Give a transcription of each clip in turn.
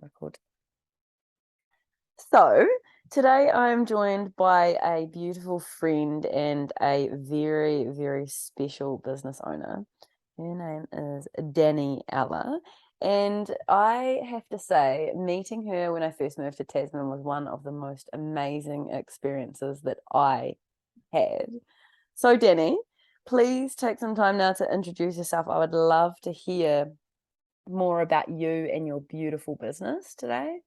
Record. So today I'm joined by a beautiful friend and a very, very special business owner. Her name is Dani. And I have to say, meeting her when I first moved to Tasman was one of the most amazing experiences that I had. So Dani, please take some time now to introduce yourself. I would love to hear more about you and your beautiful business today.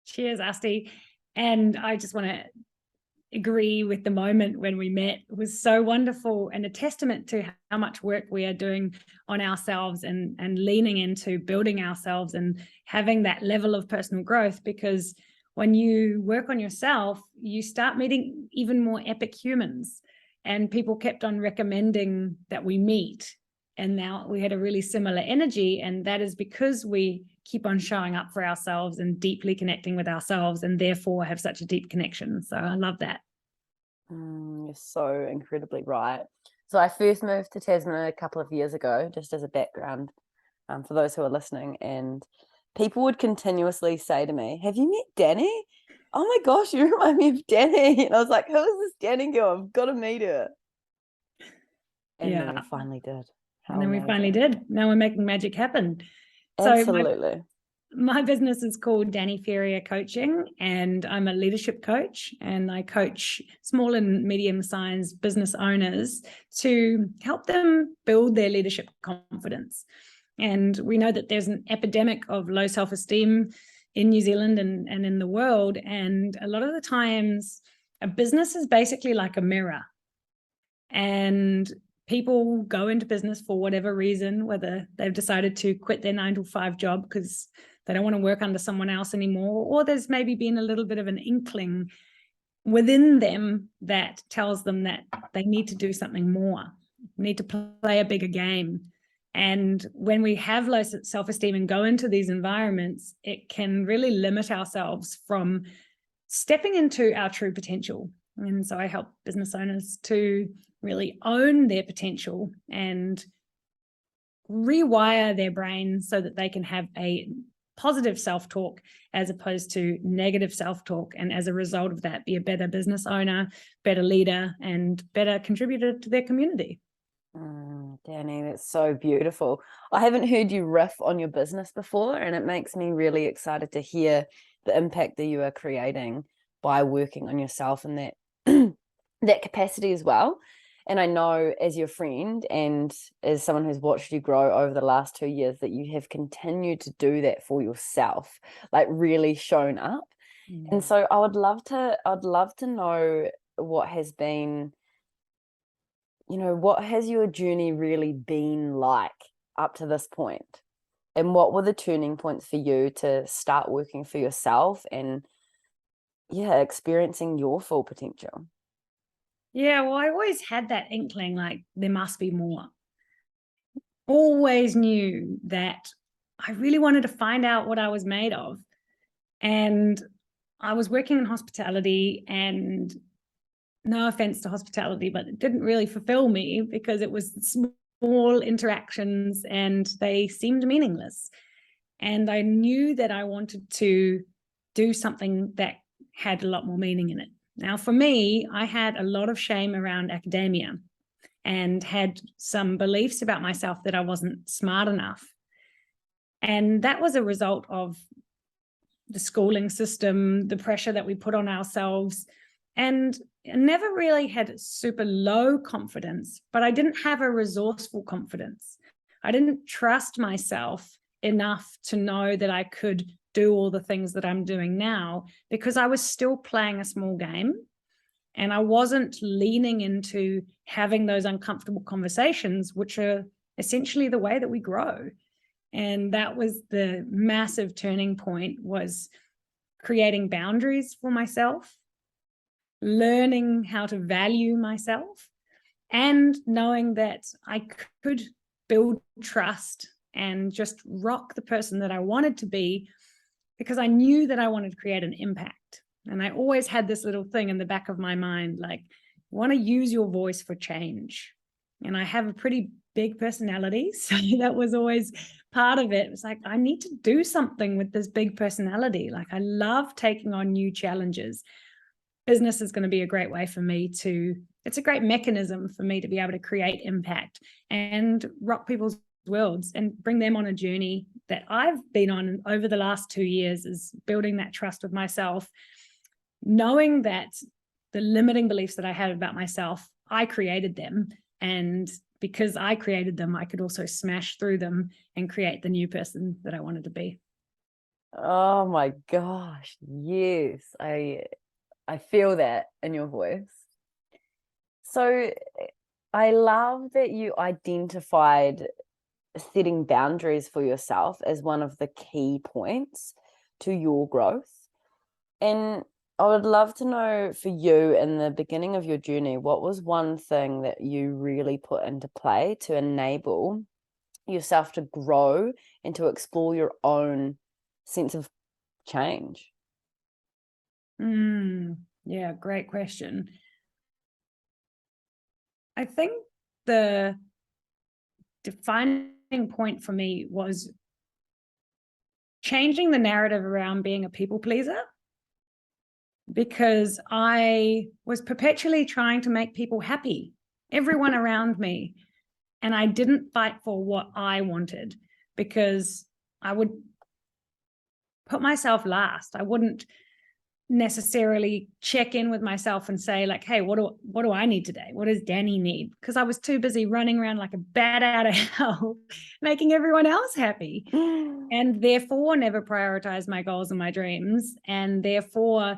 Cheers, Asti. And I just want to agree with the moment when we met. It was so wonderful and a testament to how much work we are doing on ourselves and leaning into building ourselves and having that level of personal growth, because when you work on yourself, you start meeting even more epic humans. And people kept on recommending that we meet. And now we had a really similar energy. And that is because we keep on showing up for ourselves and deeply connecting with ourselves, and therefore have such a deep connection. So I love that. You're so incredibly right. So I first moved to Tasman a couple of years ago, just as a background, for those who are listening. And people would continuously say to me, "Have you met Dani? Oh my gosh, you remind me of Dani." And I was like, "Who is this Dani girl? I've got to meet her." And then we finally did. And then we finally did. Now we're making magic happen. Absolutely. So my business is called Hauora Coaching, and I'm a leadership coach, and I coach small and medium-sized business owners to help them build their leadership confidence. And we know that there's an epidemic of low self-esteem in New Zealand and in the world. And a lot of the times a business is basically like a mirror. And people go into business for whatever reason, whether they've decided to quit their 9-to-5 job because they don't want to work under someone else anymore, or there's maybe been a little bit of an inkling within them that tells them that they need to do something more, need to play a bigger game. And when we have low self-esteem and go into these environments, it can really limit ourselves from stepping into our true potential. And so I help business owners to really own their potential and rewire their brain so that they can have a positive self-talk as opposed to negative self-talk. And as a result of that, be a better business owner, better leader, and better contributor to their community. Dani, that's so beautiful. I haven't heard you riff on your business before, and it makes me really excited to hear the impact that you are creating by working on yourself in that that capacity as well. And I know as your friend and as someone who's watched you grow over the last 2 years that you have continued to do that for yourself, like really shown up. And so I'd love to know what has been, what has your journey really been like up to this point? And what were the turning points for you to start working for yourself and experiencing your full potential? Yeah, well, I always had that inkling, like there must be more. Always knew that I really wanted to find out what I was made of. And I was working in hospitality, and no offense to hospitality, but it didn't really fulfill me because it was small interactions and they seemed meaningless. And I knew that I wanted to do something that had a lot more meaning in it. Now, for me, I had a lot of shame around academia and had some beliefs about myself that I wasn't smart enough. And that was a result of the schooling system, the pressure that we put on ourselves. And I never really had super low confidence, but I didn't have a resourceful confidence. I didn't trust myself enough to know that I could do all the things that I'm doing now, because I was still playing a small game and I wasn't leaning into having those uncomfortable conversations, which are essentially the way that we grow. And that was the massive turning point, was creating boundaries for myself, learning how to value myself, and knowing that I could build trust and just rock the person that I wanted to be, because I knew that I wanted to create an impact. And I always had this little thing in the back of my mind, like, want to use your voice for change. And I have a pretty big personality. So that was always part of it. It was like, I need to do something with this big personality. Like, I love taking on new challenges. Business is going to be a great way for me to, it's a great mechanism for me to be able to create impact and rock people's worlds and bring them on a journey that I've been on over the last 2 years, is building that trust with myself, knowing that the limiting beliefs that I had about myself, I created them. And because I created them, I could also smash through them and create the new person that I wanted to be. Oh my gosh, yes. I feel that in your voice. So I love that you identified setting boundaries for yourself as one of the key points to your growth. And I would love to know, for you in the beginning of your journey, what was one thing that you really put into play to enable yourself to grow and to explore your own sense of change? Yeah, great question. I think the defining point for me was changing the narrative around being a people pleaser, because I was perpetually trying to make people happy, everyone around me. And I didn't fight for what I wanted, because I would put myself last. I wouldn't necessarily check in with myself and say, like, hey, what do I need today? What does Dani need? Because I was too busy running around like a bat out of hell, making everyone else happy. And therefore never prioritized my goals and my dreams. And therefore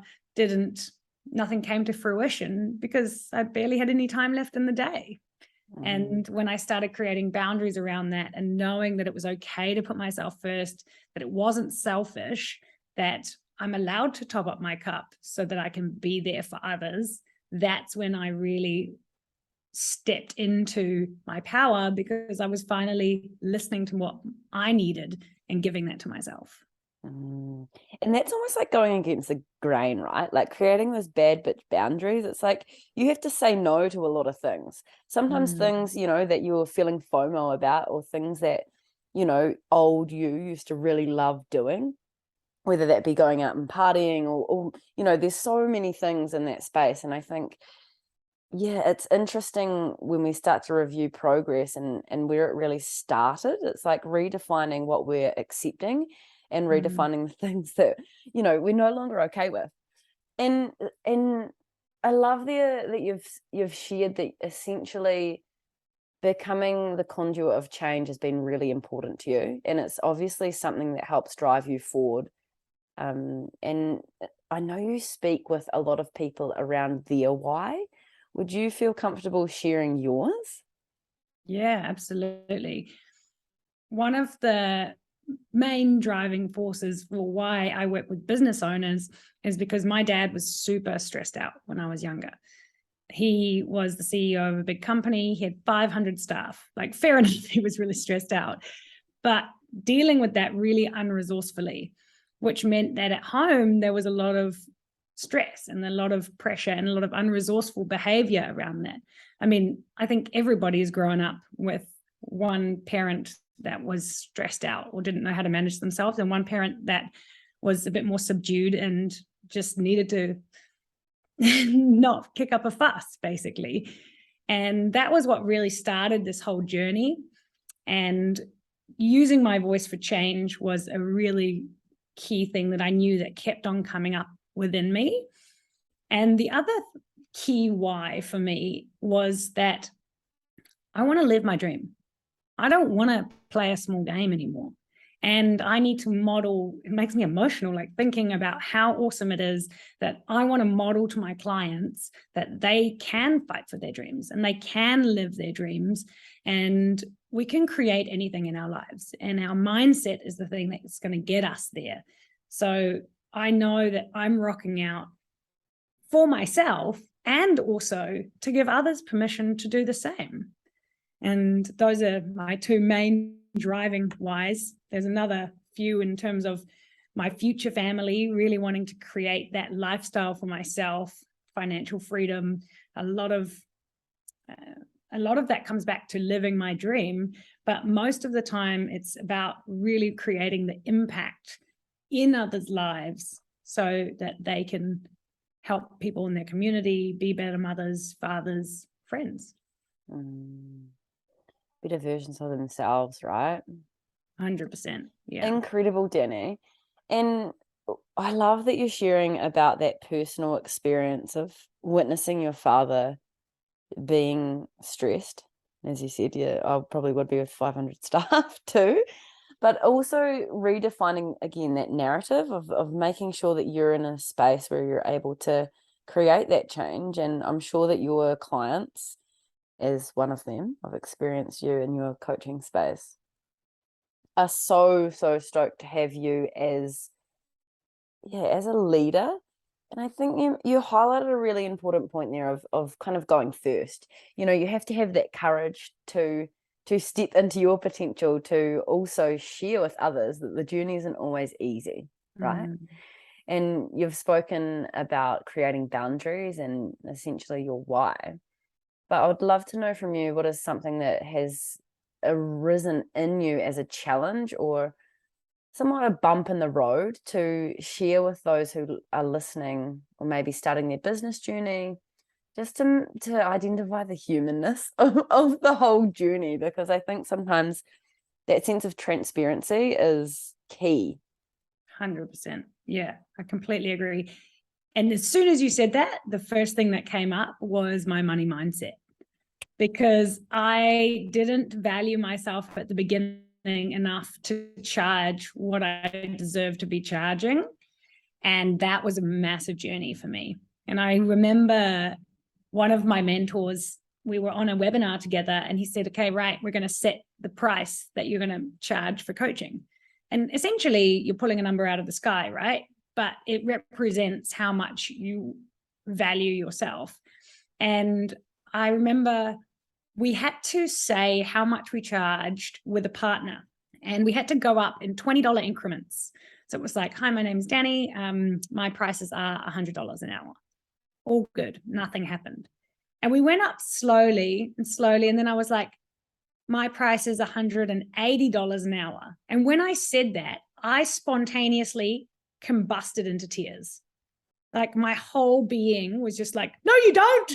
nothing came to fruition because I barely had any time left in the day. And when I started creating boundaries around that and knowing that it was okay to put myself first, that it wasn't selfish, that I'm allowed to top up my cup so that I can be there for others, that's when I really stepped into my power, because I was finally listening to what I needed and giving that to myself. And that's almost like going against the grain, right? Like creating those bad bitch boundaries. It's like you have to say no to a lot of things. Sometimes things, that you're feeling FOMO about, or things that, old you used to really love doing, whether that be going out and partying or there's so many things in that space. And I think, yeah, it's interesting when we start to review progress and where it really started. It's like redefining what we're accepting and redefining the things that, we're no longer okay with. And I love that you've shared that essentially becoming the conduit of change has been really important to you. And it's obviously something that helps drive you forward. And I know you speak with a lot of people around their why. Would you feel comfortable sharing yours? Yeah, absolutely. One of the main driving forces for why I work with business owners is because my dad was super stressed out when I was younger. He was the CEO of a big company. He had 500 staff. Like, fair enough, he was really stressed out. But dealing with that really unresourcefully, which meant that at home there was a lot of stress and a lot of pressure and a lot of unresourceful behavior around that. I mean, I think everybody has grown up with one parent that was stressed out or didn't know how to manage themselves, and one parent that was a bit more subdued and just needed to not kick up a fuss, basically. And that was what really started this whole journey. And using my voice for change was a really key thing that I knew that kept on coming up within me. And the other key why for me was that I want to live my dream. I don't want to play a small game anymore. And I need to model, it makes me emotional, like thinking about how awesome it is that I want to model to my clients that they can fight for their dreams and they can live their dreams, and we can create anything in our lives. And our mindset is the thing that's going to get us there. So I know that I'm rocking out for myself and also to give others permission to do the same. And those are my two main driving whys. There's another few in terms of my future family, really wanting to create that lifestyle for myself, financial freedom, a lot of a lot of that comes back to living my dream, but most of the time it's about really creating the impact in others' lives so that they can help people in their community, be better mothers, fathers, friends. Better versions of themselves, right? 100%. Yeah. Incredible, Dani. And I love that you're sharing about that personal experience of witnessing your father being stressed. As you said, yeah, I probably would be with 500 staff too. But also redefining, again, that narrative of making sure that you're in a space where you're able to create that change. And I'm sure that your clients, as one of them, I've experienced you in your coaching space, are so stoked to have you as a leader. And I think you highlighted a really important point there of kind of going first. You have to have that courage to step into your potential, to also share with others that the journey isn't always easy, right? And you've spoken about creating boundaries and essentially your why. But I would love to know from you, what is something that has arisen in you as a challenge or somewhat a bump in the road to share with those who are listening or maybe starting their business journey, just to identify the humanness of the whole journey, because I think sometimes that sense of transparency is key. 100%. Yeah, I completely agree. And as soon as you said that, the first thing that came up was my money mindset, because I didn't value myself at the beginning enough to charge what I deserve to be charging. And that was a massive journey for me. And I remember one of my mentors, we were on a webinar together, and he said, okay, right, we're going to set the price that you're going to charge for coaching. And essentially, you're pulling a number out of the sky, right? But it represents how much you value yourself. And I remember we had to say how much we charged with a partner, and we had to go up in $20 increments. So it was like, hi, my name's Dani. My prices are $100 an hour. All good. Nothing happened. And we went up slowly. And then I was like, my price is $180 an hour. And when I said that, I spontaneously combusted into tears. Like my whole being was just like, no, you don't.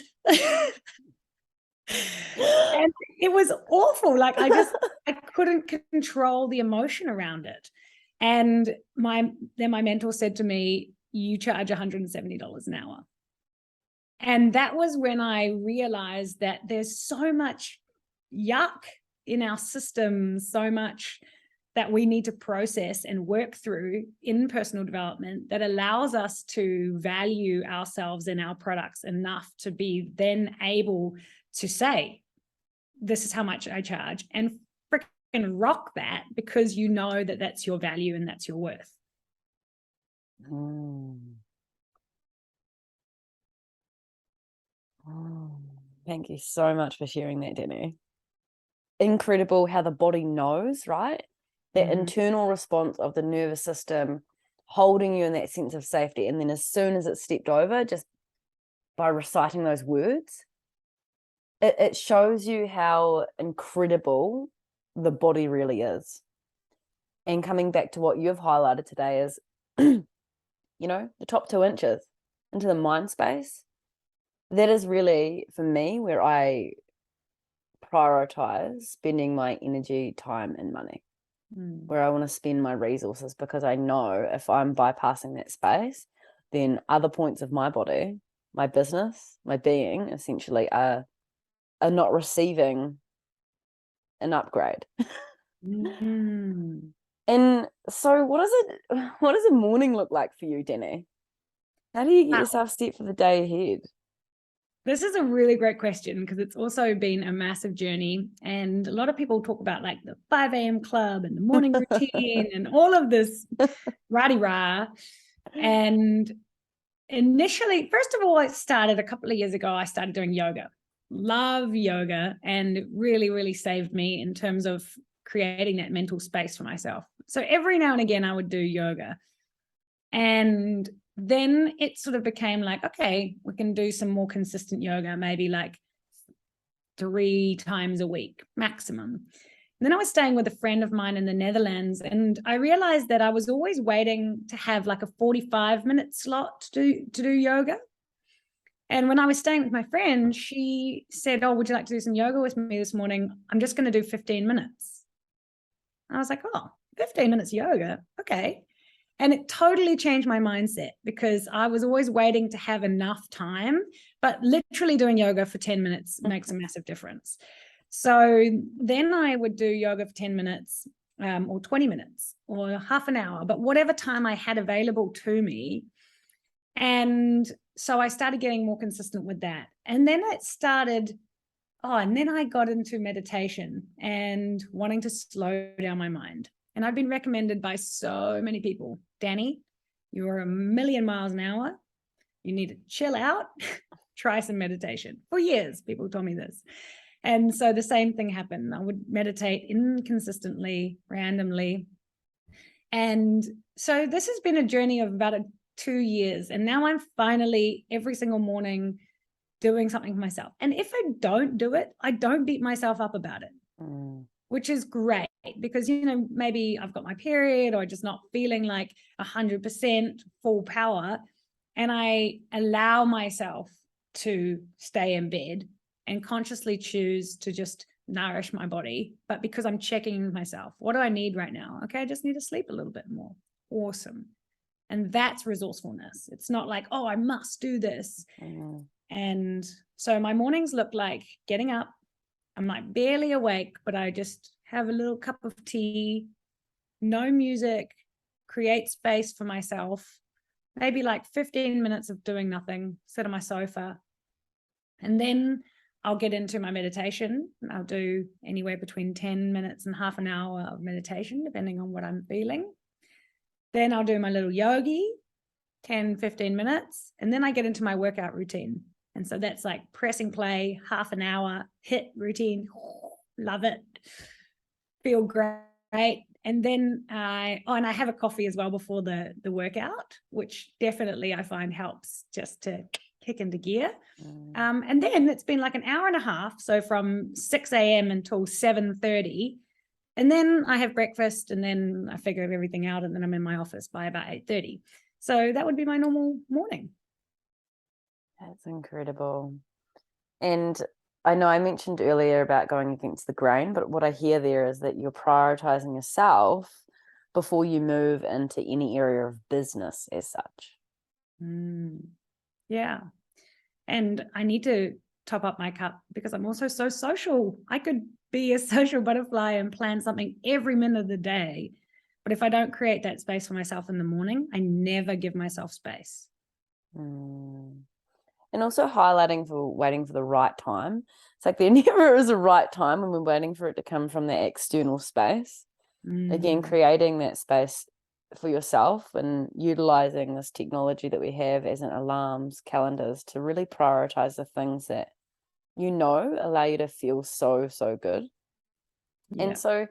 And it was awful. Like I couldn't control the emotion around it. And then my mentor said to me, you charge $170 an hour. And that was when I realized that there's so much yuck in our system, so much that we need to process and work through in personal development that allows us to value ourselves and our products enough to be then able to say, this is how much I charge, and freaking rock that, because you know that that's your value and that's your worth. Thank you so much for sharing that, Dani. Incredible how the body knows, right? That internal response of the nervous system holding you in that sense of safety. And then as soon as it's stepped over, just by reciting those words, it shows you how incredible the body really is. And coming back to what you've highlighted today is, the top 2 inches into the mind space. That is really, for me, where I prioritize spending my energy, time, and money, where I want to spend my resources, because I know if I'm bypassing that space, then other points of my body, my business, my being, essentially are not receiving an upgrade. And so what does a morning look like for you, Dani? How do you get yourself set for the day ahead? This is a really great question, because it's also been a massive journey. And a lot of people talk about like the 5 a.m. club and the morning routine and all of this rah-de-rah. And initially, first of all, it started a couple of years ago. I started doing yoga. Love yoga, and it really, really saved me in terms of creating that mental space for myself. So every now and again, I would do yoga. And then it sort of became like, okay, we can do some more consistent yoga, maybe like 3 times a week maximum. And then I was staying with a friend of mine in the Netherlands, and I realized that I was always waiting to have like a 45-minute slot to do yoga. And when I was staying with my friend, she said, "Oh, would you like to do some yoga with me this morning? I'm just going to do 15 minutes." I was like, "Oh, 15 minutes yoga. Okay." And it totally changed my mindset, because I was always waiting to have enough time, but literally doing yoga for 10 minutes makes a massive difference. So then I would do yoga for 10 minutes or 20 minutes or half an hour, but whatever time I had available to me. And so I started getting more consistent with that. And then it started, and then I got into meditation and wanting to slow down my mind. And I've been recommended by so many people. Dani, you're a million miles an hour. You need to chill out, try some meditation. For years, people told me this. And so the same thing happened. I would meditate inconsistently, randomly. And so this has been a journey of about 2 years. And now I'm finally every single morning doing something for myself. And if I don't do it, I don't beat myself up about it, which is great, because, maybe I've got my period or just not feeling like 100% full power. And I allow myself to stay in bed and consciously choose to just nourish my body. But because I'm checking with myself, what do I need right now? Okay, I just need to sleep a little bit more. Awesome. And that's resourcefulness. It's not like, oh, I must do this. And so my mornings look like getting up. I'm like barely awake, but I just have a little cup of tea, no music, create space for myself, maybe like 15 minutes of doing nothing, sit on my sofa. And then I'll get into my meditation. I'll do anywhere between 10 minutes and half an hour of meditation, depending on what I'm feeling. Then I'll do my little yogi, 10, 15 minutes. And then I get into my workout routine. And so that's like pressing play, half an hour, hit routine. Love it. Feel great. And then I have a coffee as well before the workout, which definitely I find helps just to kick into gear. And then it's been like an hour and a half. So from 6 a.m. until 7:30. And then I have breakfast, and then I figure everything out, and then I'm in my office by about 8:30. So that would be my normal morning. That's incredible. And I know I mentioned earlier about going against the grain, but what I hear there is that you're prioritizing yourself before you move into any area of business as such. Yeah. And I need to top up my cup, because I'm also so social. I could be a social butterfly and plan something every minute of the day. But if I don't create that space for myself in the morning, I never give myself space. And also highlighting for waiting for the right time. It's like there never is a right time when we're waiting for it to come from the external space. Again, creating that space for yourself and utilizing this technology that we have as an alarms, calendars, to really prioritize the things that allow you to feel so, so good. Yeah. And so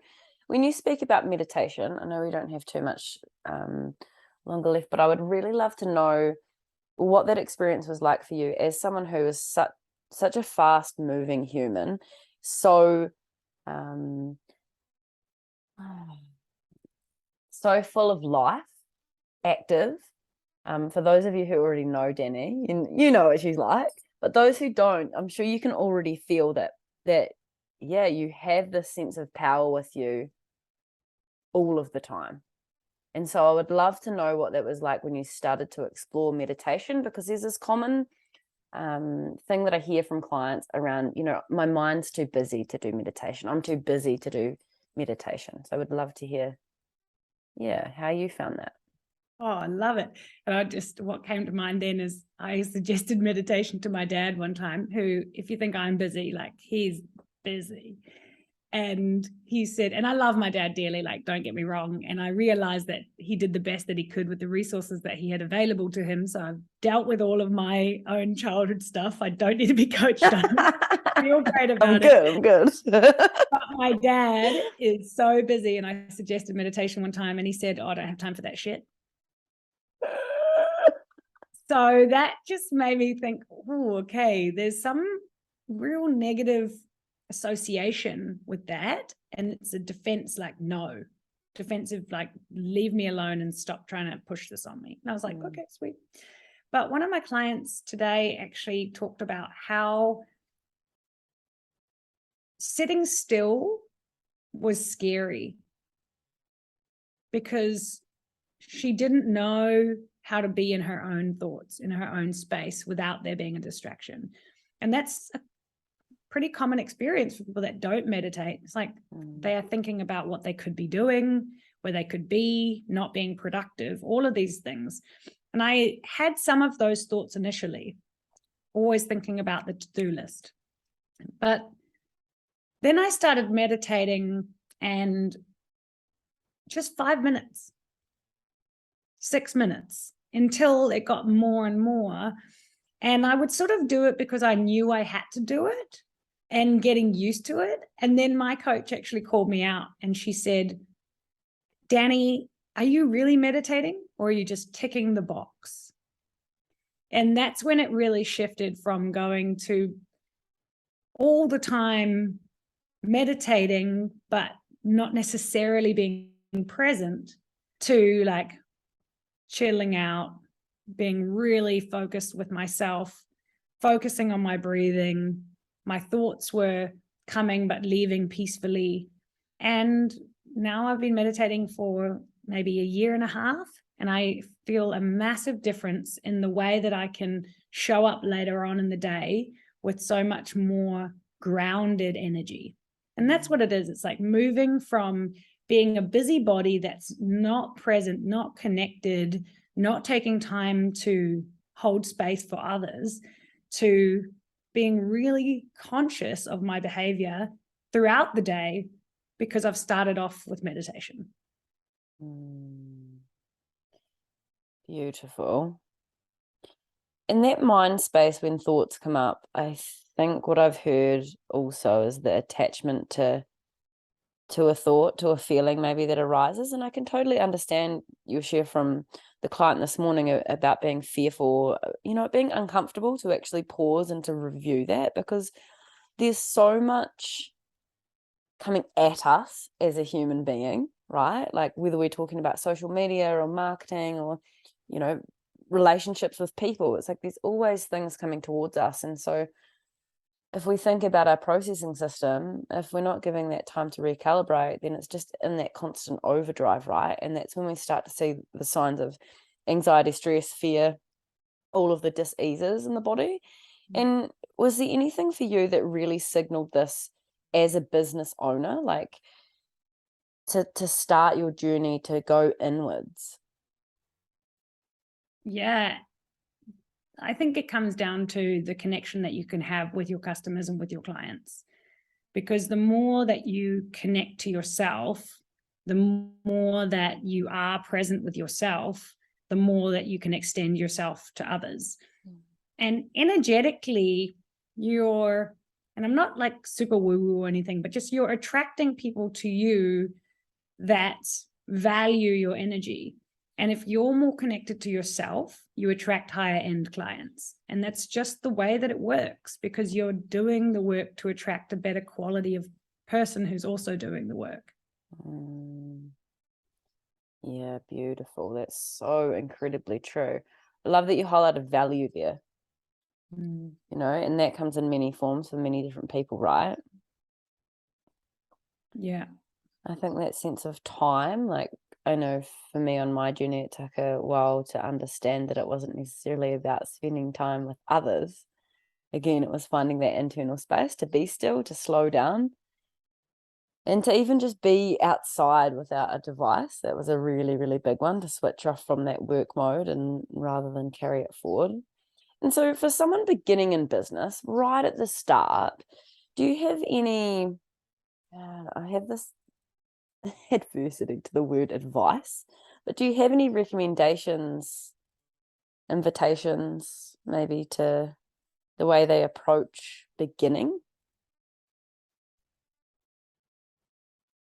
when you speak about meditation, I know we don't have too much longer left, but I would really love to know what that experience was like for you as someone who is such a fast moving human, so so full of life, active. For those of you who already know Dani, you know what she's like, but those who don't, I'm sure you can already feel that you have this sense of power with you all of the time. And so I would love to know what that was like when you started to explore meditation, because there's this common thing that I hear from clients around, my mind's too busy to do meditation. I'm too busy to do meditation. So I would love to hear, how you found that. Oh, I love it. And what came to mind then is I suggested meditation to my dad one time, who, if you think I'm busy, like, he's busy. And he said, and I love my dad dearly, like, don't get me wrong. And I realized that he did the best that he could with the resources that he had available to him. So I've dealt with all of my own childhood stuff. I don't need to be coached on. I feel great about it. I'm good. But my dad is so busy. And I suggested meditation one time, and he said, "Oh, I don't have time for that shit." So that just made me think, oh, okay, there's some real negative association with that. And it's a defense, like, no, defensive, like, leave me alone and stop trying to push this on me. And I was like, okay, sweet. But one of my clients today actually talked about how sitting still was scary because she didn't know how to be in her own thoughts, in her own space, without there being a distraction. And that's a pretty common experience for people that don't meditate. It's like they are thinking about what they could be doing, where they could be, not being productive, all of these things. And I had some of those thoughts initially, always thinking about the to-do list. But then I started meditating, and just 5 minutes, 6 minutes, until it got more and more. And I would sort of do it because I knew I had to do it and getting used to it. And then my coach actually called me out and she said, Dani, are you really meditating or are you just ticking the box? And that's when it really shifted from going to all the time meditating, but not necessarily being present, to like chilling out, being really focused with myself, focusing on my breathing. My thoughts were coming but leaving peacefully. And now I've been meditating for maybe a year and a half, and I feel a massive difference in the way that I can show up later on in the day with so much more grounded energy. And that's what it is. It's like moving from being a busybody that's not present, not connected, not taking time to hold space for others, to being really conscious of my behavior throughout the day because I've started off with meditation. Beautiful. In that mind space, when thoughts come up, I think what I've heard also is the attachment to a thought, to a feeling maybe that arises. And I can totally understand your share from the client this morning about being fearful, being uncomfortable to actually pause and to review that, because there's so much coming at us as a human being, right? Like whether we're talking about social media or marketing or, relationships with people, it's like there's always things coming towards us. And so if we think about our processing system, if we're not giving that time to recalibrate, then it's just in that constant overdrive, right? And that's when we start to see the signs of anxiety, stress, fear, all of the dis-eases in the body. And was there anything for you that really signaled this as a business owner, like to start your journey to go inwards? Yeah, I think it comes down to the connection that you can have with your customers and with your clients. Because the more that you connect to yourself, the more that you are present with yourself, the more that you can extend yourself to others. And energetically, and I'm not like super woo-woo or anything, but just you're attracting people to you that value your energy. And if you're more connected to yourself, you attract higher end clients. And that's just the way that it works, because you're doing the work to attract a better quality of person who's also doing the work. Yeah, beautiful. That's so incredibly true. I love that you highlighted value there. And that comes in many forms for many different people, right? Yeah. I think that sense of time, like I know for me on my journey, it took a while to understand that it wasn't necessarily about spending time with others. Again, it was finding that internal space to be still, to slow down, and to even just be outside without a device. That was a really, really big one, to switch off from that work mode and rather than carry it forward. And so for someone beginning in business, right at the start, do you have any, I have this adversity to the word advice, but do you have any recommendations, invitations, maybe to the way they approach beginning?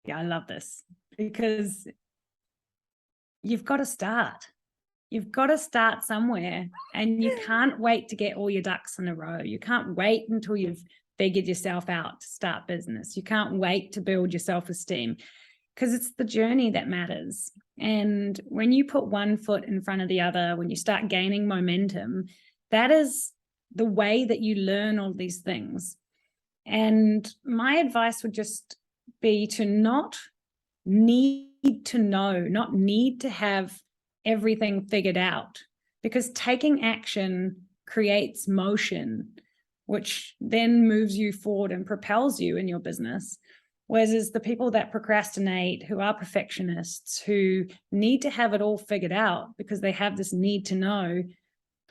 Yeah, I love this, because you've got to start. You've got to start somewhere, and you can't wait to get all your ducks in a row. You can't wait until you've figured yourself out to start business. You can't wait to build your self-esteem, because it's the journey that matters. And when you put one foot in front of the other, when you start gaining momentum, that is the way that you learn all these things. And my advice would just be to not need to know, not need to have everything figured out, because taking action creates motion, which then moves you forward and propels you in your business. Whereas the people that procrastinate, who are perfectionists, who need to have it all figured out because they have this need to know,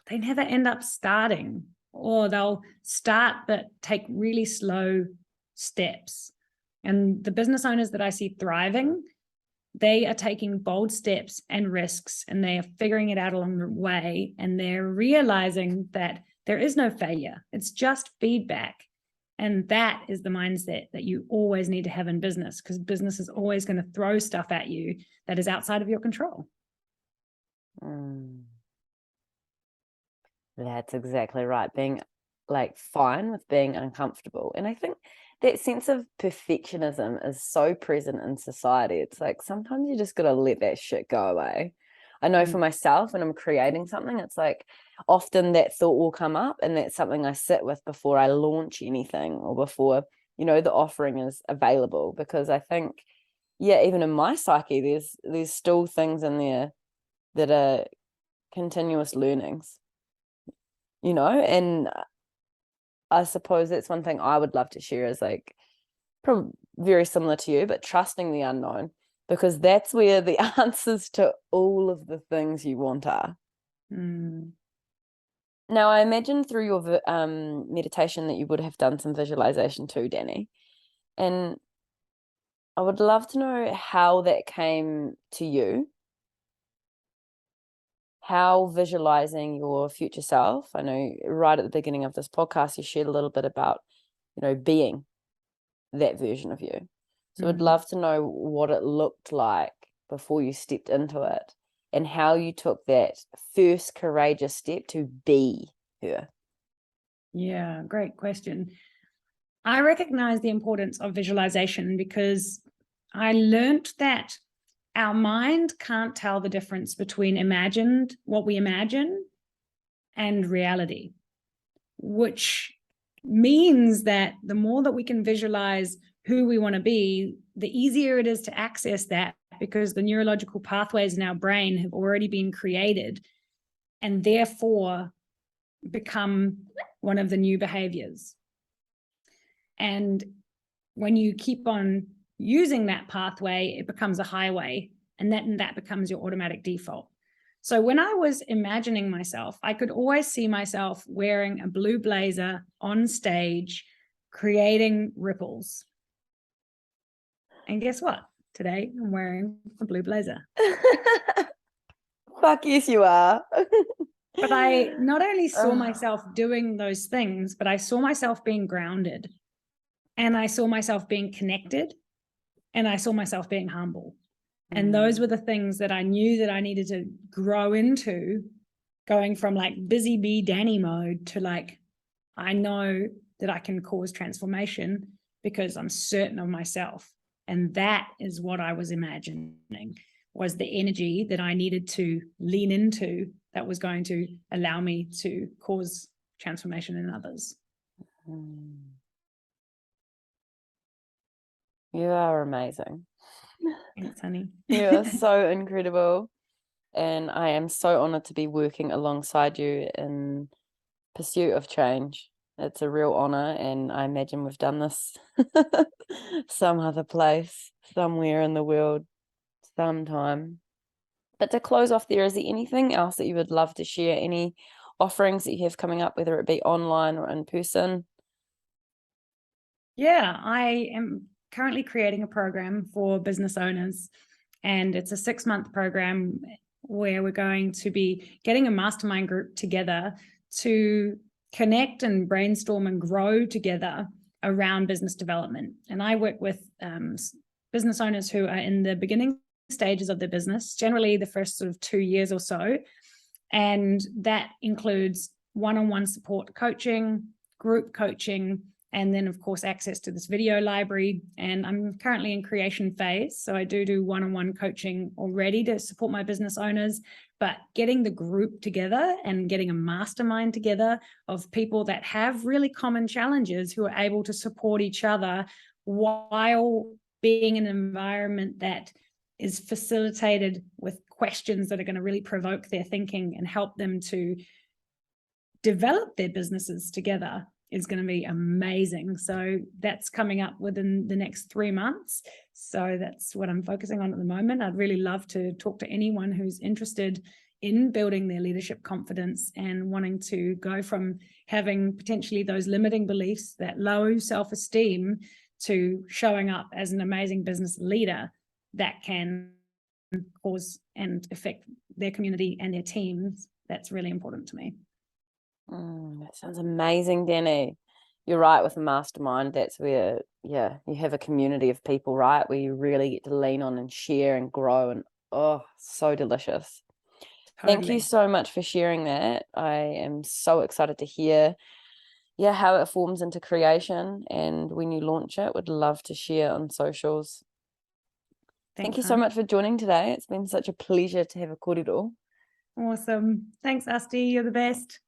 they never end up starting, or they'll start but take really slow steps. And the business owners that I see thriving, they are taking bold steps and risks, and they are figuring it out along the way, and they're realizing that there is no failure. It's just feedback. And that is the mindset that you always need to have in business, because business is always going to throw stuff at you that is outside of your control. That's exactly right. Being like fine with being uncomfortable. And I think that sense of perfectionism is so present in society. It's like sometimes you just got to let that shit go away. I know for myself, when I'm creating something, it's like often that thought will come up, and that's something I sit with before I launch anything, or before, you know, the offering is available. Because I think, yeah, even in my psyche, there's still things in there that are continuous learnings, you know. And I suppose that's one thing I would love to share, is like probably very similar to you, but trusting the unknown, because that's where the answers to all of the things you want are. Now, I imagine through your meditation that you would have done some visualization too, Dani. And I would love to know how that came to you. How visualizing your future self, I know right at the beginning of this podcast, you shared a little bit about, you know, being that version of you. So I'd love to know what it looked like before you stepped into it, and how you took that first courageous step to be her. Yeah, great question. I recognize the importance of visualization because I learned that our mind can't tell the difference between what we imagine, and reality, which means that the more that we can visualize who we want to be, the easier it is to access that, because the neurological pathways in our brain have already been created and therefore become one of the new behaviors. And when you keep on using that pathway, it becomes a highway, and that becomes your automatic default. So when I was imagining myself, I could always see myself wearing a blue blazer on stage, creating ripples. And guess what? Today I'm wearing a blue blazer. Fuck yes, you are. But I not only saw myself doing those things, but I saw myself being grounded, and I saw myself being connected, and I saw myself being humble. And those were the things that I knew that I needed to grow into, going from like busy bee Dani mode to like, I know that I can cause transformation because I'm certain of myself. And that is what I was imagining, was the energy that I needed to lean into that was going to allow me to cause transformation in others. You are amazing. Thanks, honey. You are so incredible. And I am so honored to be working alongside you in pursuit of change. It's a real honor, and I imagine we've done this some other place, somewhere in the world, sometime. But to close off there, is there anything else that you would love to share? Any offerings that you have coming up, whether it be online or in person? Yeah, I am currently creating a program for business owners, and it's a 6-month program where we're going to be getting a mastermind group together to connect and brainstorm and grow together around business development. And I work with business owners who are in the beginning stages of their business, generally the first sort of 2 years or so. And that includes one-on-one support coaching, group coaching, And then, of course, access to this video library. And I'm currently in creation phase. So I do one-on-one coaching already to support my business owners. But getting the group together and getting a mastermind together of people that have really common challenges who are able to support each other while being in an environment that is facilitated with questions that are going to really provoke their thinking and help them to develop their businesses together is going to be amazing. So that's coming up within the next 3 months. So that's what I'm focusing on at the moment. I'd really love to talk to anyone who's interested in building their leadership confidence and wanting to go from having potentially those limiting beliefs, that low self-esteem, to showing up as an amazing business leader that can cause and affect their community and their teams. That's really important to me. That sounds amazing, Dani. You're right, with a mastermind, that's where, you have a community of people, right, where you really get to lean on and share and grow, and so delicious. Totally. Thank you so much for sharing that. I am so excited to hear how it forms into creation, and when you launch it, would love to share on socials. Thank you so much for joining today. It's been such a pleasure to have a kōrero. Awesome. Thanks, Asti. You're the best.